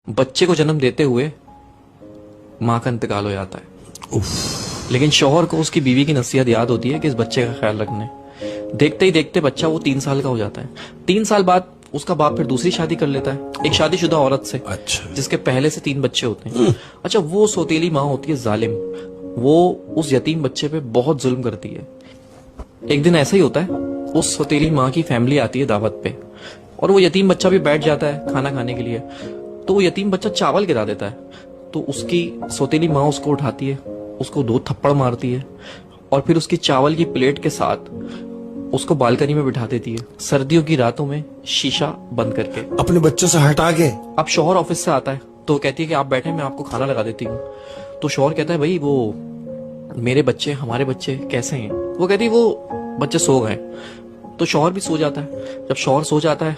बच्चे को जन्म देते हुए माँ का इंतकाल हो जाता है। लेकिन शौहर को उसकी बीवी की नसीहत याद होती है कि इस बच्चे का ख्याल रखने। देखते ही देखते बच्चा वो 3 साल का हो जाता है। 3 साल बाद उसका बाप फिर दूसरी शादी कर लेता है एक शादीशुदा औरत से। अच्छा। जिसके पहले से 3 बच्चे होते हैं। अच्छा, वो सौतेली माँ होती है जालिम। वो उस यतीम बच्चे पे बहुत जुल्म करती है। एक दिन ऐसा ही होता है, उस सौतेली माँ की फैमिली आती है दावत पे और वो यतीम बच्चा भी बैठ जाता है खाना खाने के लिए। तो वो यतीम बच्चा चावल गिरा देता है। तो उसकी सौतेली माँ उसको उठाती है, उसको 2 थप्पड़ मारती है और फिर उसकी चावल की प्लेट के साथ उसको बालकनी में बिठा देती है, सर्दियों की रातों में शीशा बंद करके, अपने बच्चों से हटा के। अब शौहर ऑफिस से आता है तो कहती है कि आप बैठे, मैं आपको खाना लगा देती हूँ। तो शौहर कहता है, भाई वो मेरे बच्चे, हमारे बच्चे कैसे हैं? वो कहती है वो बच्चे सो गए। तो शौहर भी सो जाता है। जब शौहर सो जाता है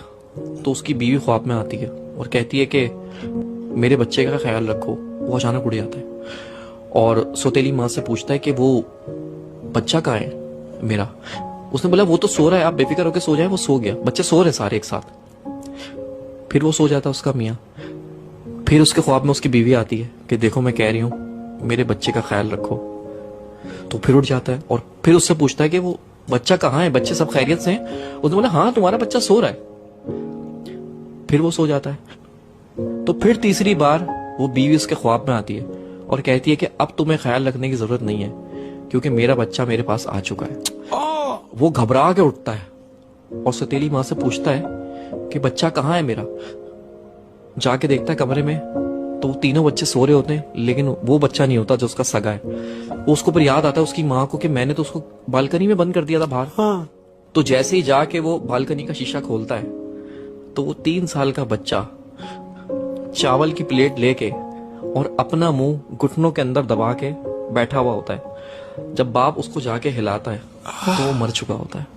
तो उसकी बीवी ख्वाब में आती है और कहती है कि मेरे बच्चे का ख्याल रखो। वो अचानक उड़ जाता है और सौतेली माँ से पूछता है कि वो बच्चा कहाँ है मेरा? उसने बोला वो तो सो रहा है, आप बेफिक्र होकर सो जाए। वो सो गया, बच्चे सो रहे सारे एक साथ। फिर वो सो जाता है उसका मियाँ। फिर उसके ख्वाब में उसकी बीवी आती है कि देखो मैं कह रही हूँ मेरे बच्चे का ख्याल रखो। तो फिर उठ जाता है और फिर उससे पूछता है कि वो बच्चा कहाँ है, बच्चे सब खैरियत से हैं? उसने बोला हाँ तुम्हारा बच्चा सो रहा है। फिर वो सो जाता है। तो फिर तीसरी बार वो बीवी उसके ख्वाब में आती है और कहती है कि अब तुम्हें ख्याल रखने की जरूरत नहीं है क्योंकि मेरा बच्चा मेरे पास आ चुका है। वो घबरा के उठता है और सौतेली माँ से पूछता है कि बच्चा कहाँ है मेरा? जाके देखता है कमरे में तो 3 बच्चे सो रहे होते हैं, लेकिन वो बच्चा नहीं होता जो उसका सगा है। वो उसको पर याद आता है उसकी माँ को कि मैंने तो उसको बालकनी में बंद कर दिया था बाहर। हाँ। तो जैसे ही जाके वो बालकनी का शीशा खोलता है तो वो 3 साल का बच्चा चावल की प्लेट लेके और अपना मुंह घुटनों के अंदर दबा के बैठा हुआ होता है। जब बाप उसको जाके हिलाता है तो वो मर चुका होता है।